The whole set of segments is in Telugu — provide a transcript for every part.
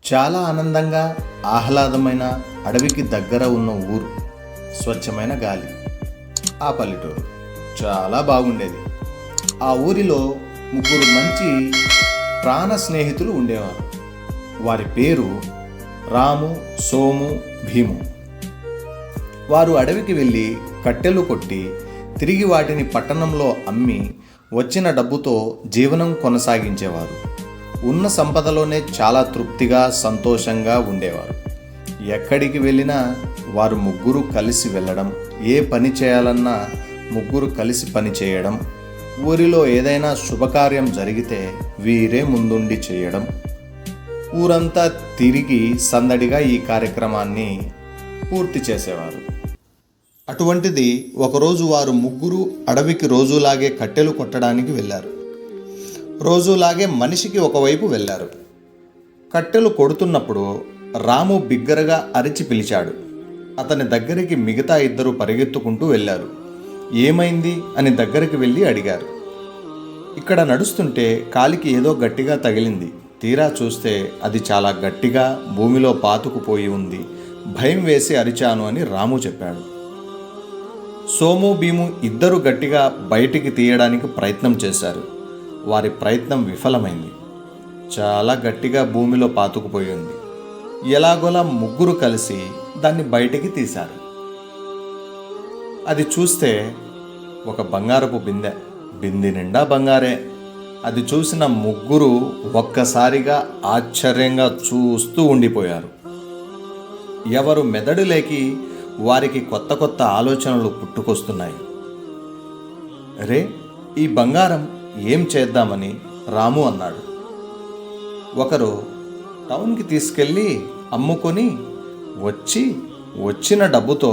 చాలా ఆనందంగా ఆహ్లాదమైన అడవికి దగ్గర ఉన్న ఊరు, స్వచ్ఛమైన గాలి. ఆ పల్లెటూరు చాలా బాగుండేది. ఆ ఊరిలో ముగ్గురు మంచి ప్రాణ స్నేహితులు ఉండేవారు. వారి పేరు రాము, సోము, భీము. వారు అడవికి వెళ్ళి కట్టెలు కొట్టి తిరిగి వాటిని పట్టణంలో అమ్మి వచ్చిన డబ్బుతో జీవనం కొనసాగించేవారు. ఉన్న సంపదలోనే చాలా తృప్తిగా, సంతోషంగా ఉండేవారు. ఎక్కడికి వెళ్ళినా వారు ముగ్గురు కలిసి వెళ్ళడం, ఏ పని చేయాలన్నా ముగ్గురు కలిసి పని చేయడం, ఊరిలో ఏదైనా శుభకార్యం జరిగితే వీరే ముందుండి చేయడం, ఊరంతా తిరిగి సందడిగా ఈ కార్యక్రమాన్ని పూర్తి చేసేవారు. అటువంటిది ఒకరోజు వారు ముగ్గురు అడవికి రోజులాగే కట్టెలు కొట్టడానికి వెళ్ళారు. రోజులాగే మనిషికి ఒకవైపు వెళ్ళారు. కట్టెలు కొడుతున్నప్పుడు రాము బిగ్గరగా అరిచి పిలిచాడు. అతని దగ్గరికి మిగతా ఇద్దరు పరిగెత్తుకుంటూ వెళ్ళారు. ఏమైంది అని దగ్గరికి వెళ్ళి అడిగారు. ఇక్కడ నడుస్తుంటే కాలికి ఏదో గట్టిగా తగిలింది. తీరా చూస్తే అది చాలా గట్టిగా భూమిలో పాతుకుపోయి ఉంది. భయం వేసి అరిచాను అని రాము చెప్పాడు. సోము, భీము ఇద్దరు గట్టిగా బయటికి తీయడానికి ప్రయత్నం చేశారు. వారి ప్రయత్నం విఫలమైంది. చాలా గట్టిగా భూమిలో పాతుకుపోయి ఉంది. ఎలాగోలా ముగ్గురు కలిసి దాన్ని బయటికి తీశారు. అది చూస్తే ఒక బంగారపు బిందె నిండా బంగారే. అది చూసిన ముగ్గురు ఒక్కసారిగా ఆశ్చర్యంగా చూస్తూ ఉండిపోయారు. ఎవరు మెదడులేకి వారికి కొత్త కొత్త ఆలోచనలు పుట్టుకొస్తున్నాయి. రే, ఈ బంగారం ఏం చేద్దామని రాము అన్నాడు. ఒకరు టౌన్కి తీసుకెళ్ళి అమ్ముకొని వచ్చిన డబ్బుతో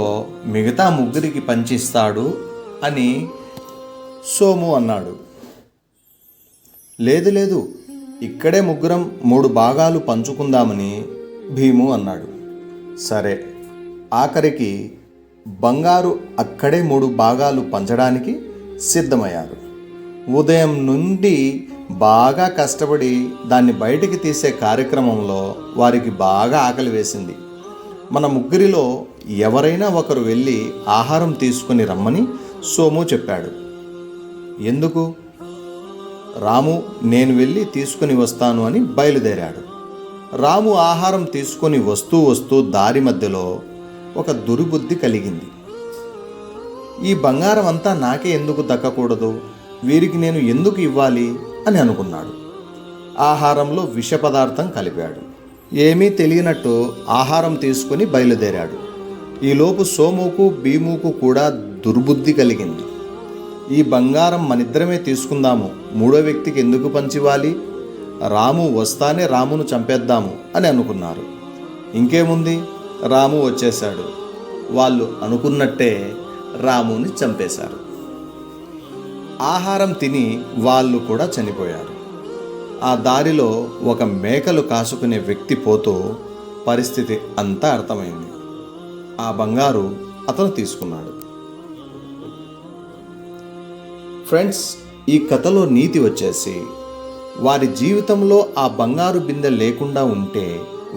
మిగతా ముగ్గురికి పంచిస్తాడు అని సోము అన్నాడు. లేదు, ఇక్కడే ముగ్గురం 3 భాగాలు పంచుకుందామని భీము అన్నాడు. సరే, ఆఖరికి బంగారు అక్కడే 3 భాగాలు పంచడానికి సిద్ధమయ్యారు. ఉదయం నుండి బాగా కష్టపడి దాన్ని బయటికి తీసే కార్యక్రమంలో వారికి బాగా ఆకలి వేసింది. మన ముగ్గురిలో ఎవరైనా ఒకరు వెళ్ళి ఆహారం తీసుకుని రమ్మని సోము చెప్పాడు. ఎందుకు? రాము నేను వెళ్ళి తీసుకుని వస్తాను అని బయలుదేరాడు. రాము ఆహారం తీసుకొని వస్తూ దారి మధ్యలో ఒక దుర్బుద్ధి కలిగింది. ఈ బంగారం అంతా నాకే ఎందుకు దక్కకూడదు? వీరికి నేను ఎందుకు ఇవ్వాలి అని అనుకున్నాడు. ఆహారంలో విష పదార్థం కలిపాడు. ఏమీ తెలియనట్టు ఆహారం తీసుకుని బయలుదేరాడు. ఈలోపు సోముకు, భీముకు కూడా దుర్బుద్ధి కలిగింది. ఈ బంగారం మనిద్దరమే తీసుకుందాము, 3వ వ్యక్తికి ఎందుకు పంచివ్వాలి? రాము వస్తానే రామును చంపేద్దాము అని అనుకున్నారు. ఇంకేముంది, రాము వచ్చేశాడు. వాళ్ళు అనుకున్నట్టే రాముని చంపేశారు. ఆహారం తిని వాళ్ళు కూడా చనిపోయారు. ఆ దారిలో ఒక మేకలు కాసుకునే వ్యక్తి పోతూ పరిస్థితి అంతా అర్థమైంది. ఆ బంగారు అతను తీసుకున్నాడు. ఫ్రెండ్స్, ఈ కథలో నీతి వచ్చేసి, వారి జీవితంలో ఆ బంగారు బిందె లేకుండా ఉంటే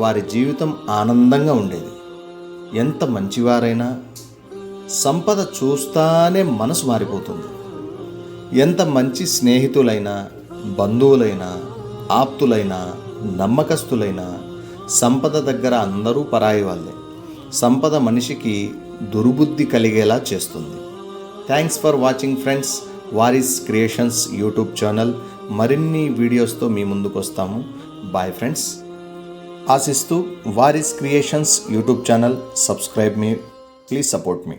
వారి జీవితం ఆనందంగా ఉండేది. ఎంత మంచివారైనా సంపద చూస్తానే మనసు మారిపోతుంది. ఎంత మంచి స్నేహితులైనా, బంధువులైనా, ఆప్తులైనా, నమ్మకస్తులైనా సంపద దగ్గర అందరూ పరాయి వాళ్ళే. సంపద మనిషికి దుర్బుద్ధి కలిగేలా చేస్తుంది. Thanks for watching friends. Waris creations YouTube channel మరిన్ని వీడియోస్తో మీ ముందుకు వస్తాము. Bye friends. ఆశిస్తూ Waris creations YouTube channel subscribe మీ, ప్లీజ్ సపోర్ట్ మీ.